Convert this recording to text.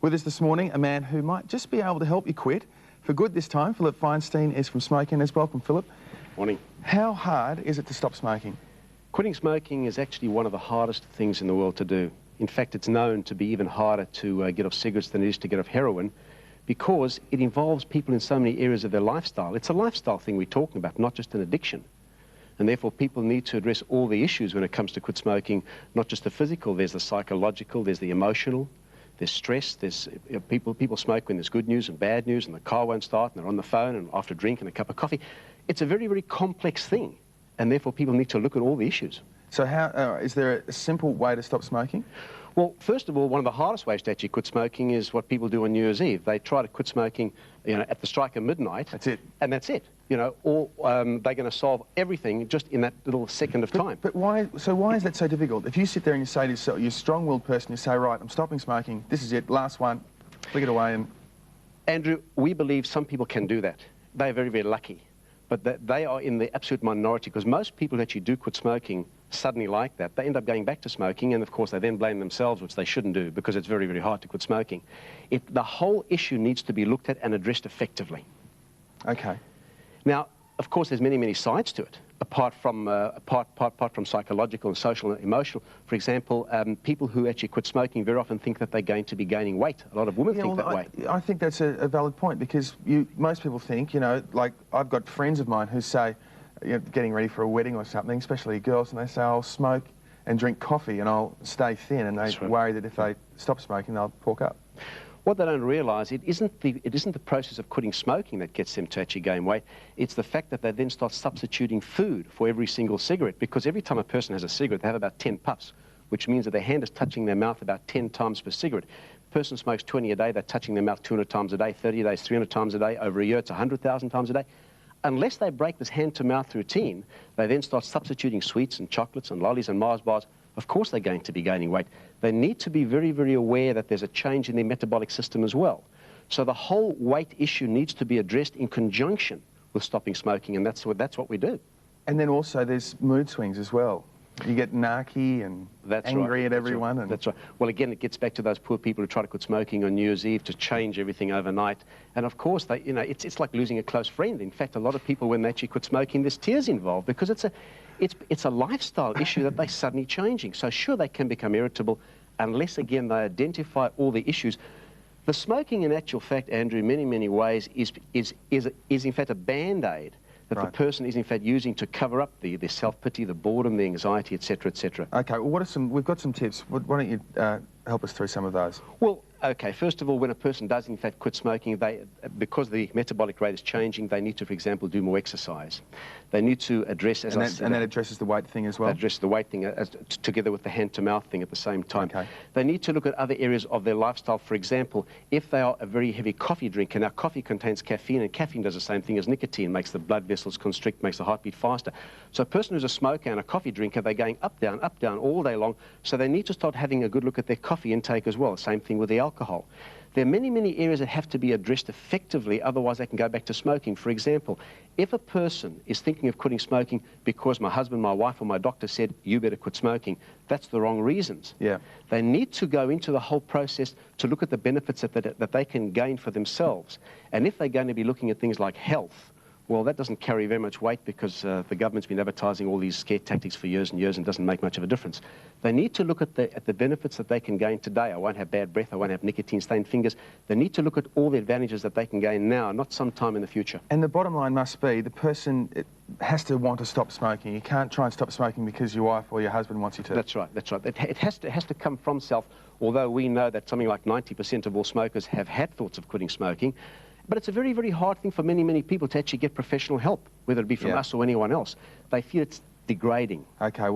With us this morning, a man who might just be able to help you quit for good this time. Philip Feinstein is from Smokenders. Welcome, Philip. Morning. How hard is it to stop smoking? Quitting smoking is actually one of the hardest things in the world to do. In fact, it's known to be even harder to get off cigarettes than it is to get off heroin, because it involves people in so many areas of their lifestyle. It's a lifestyle thing we're talking about, not just an addiction. And therefore, people need to address all the issues when it comes to quit smoking, not just the physical. There's the psychological, there's the emotional, there's stress, there's people smoke when there's good news and bad news, and the car won't start, and they're on the phone, and after a drink and a cup of coffee. It's a very, very complex thing, and therefore people need to look at all the issues. So how, is there a simple way to stop smoking? Well, first of all, one of the hardest ways to actually quit smoking is what people do on New Year's Eve. They try to quit smoking, at the strike of midnight. That's it. And that's it. Or they're going to solve everything just in that little second of time. But why? So why is that so difficult? If you sit there and you say to yourself, you're a strong-willed person, you say, right, I'm stopping smoking. This is it. Last one. Flick it away. And Andrew, we believe some people can do that. They're very, very lucky. But they are in the absolute minority, because most people who actually do quit smoking suddenly like that, they end up going back to smoking, and of course they then blame themselves, which they shouldn't do, because it's very, very hard to quit smoking. The whole issue needs to be looked at and addressed effectively. Okay. Now, of course, there's many, many sides to it, apart from psychological and social and emotional. For example, people who actually quit smoking very often think that they're going to be gaining weight. A lot of women think that way. I think that's a valid point, because most people think, like I've got friends of mine who say, getting ready for a wedding or something, especially girls, and they say, I'll smoke and drink coffee and I'll stay thin, and they worry that if they stop smoking, they'll pork up. What they don't realise, it isn't the process of quitting smoking that gets them to actually gain weight. It's the fact that they then start substituting food for every single cigarette, because every time a person has a cigarette, they have about 10 puffs, which means that their hand is touching their mouth about 10 times per cigarette. A person smokes 20 a day, they're touching their mouth 200 times a day, 30 days, 300 times a day. Over a year, it's 100,000 times a day. Unless they break this hand-to-mouth routine, they then start substituting sweets and chocolates and lollies and Mars bars. Of course they're going to be gaining weight. They need to be very, very aware that there's a change in their metabolic system as well. So the whole weight issue needs to be addressed in conjunction with stopping smoking, and that's what we do. And then also there's mood swings as well. You get narky and angry at everyone. And that's right. Well, again, it gets back to those poor people who try to quit smoking on New Year's Eve to change everything overnight. And of course, it's like losing a close friend. In fact, a lot of people, when they actually quit smoking, there's tears involved, because it's a lifestyle issue that they're suddenly changing. So sure, they can become irritable unless, again, they identify all the issues. The smoking, in actual fact, Andrew, in many, many ways, is in fact a Band-Aid that the person is in fact using to cover up the self-pity, the boredom, the anxiety, etc., etc. Okay, well, we've got some tips. Why don't you help us through some of those? Well, okay, first of all, when a person does in fact quit smoking, because the metabolic rate is changing, they need to, for example, do more exercise. They need to address, as I said... And that addresses the weight thing as well? That addresses the weight thing together with the hand-to-mouth thing at the same time. Okay. They need to look at other areas of their lifestyle. For example, if they are a very heavy coffee drinker, now coffee contains caffeine, and caffeine does the same thing as nicotine, makes the blood vessels constrict, makes the heartbeat faster. So a person who's a smoker and a coffee drinker, they're going up, down all day long, so they need to start having a good look at their coffee intake as well. Same thing with the alcohol. There are many, many areas that have to be addressed effectively, otherwise they can go back to smoking. For example, if a person is thinking of quitting smoking because my husband, my wife, or my doctor said, you better quit smoking, that's the wrong reasons. Yeah. They need to go into the whole process to look at the benefits that they can gain for themselves. And if they're going to be looking at things like health, well, that doesn't carry very much weight, because the government's been advertising all these scare tactics for years and years, and doesn't make much of a difference. They need to look at the benefits that they can gain today. I won't have bad breath, I won't have nicotine-stained fingers. They need to look at all the advantages that they can gain now, not sometime in the future. And the bottom line must be, the person has to want to stop smoking. You can't try and stop smoking because your wife or your husband wants you to. That's right, that's right. It has to come from self, although we know that something like 90% of all smokers have had thoughts of quitting smoking. But it's a very, very hard thing for many, many people to actually get professional help, whether it be from us or anyone else. They feel it's degrading. Okay.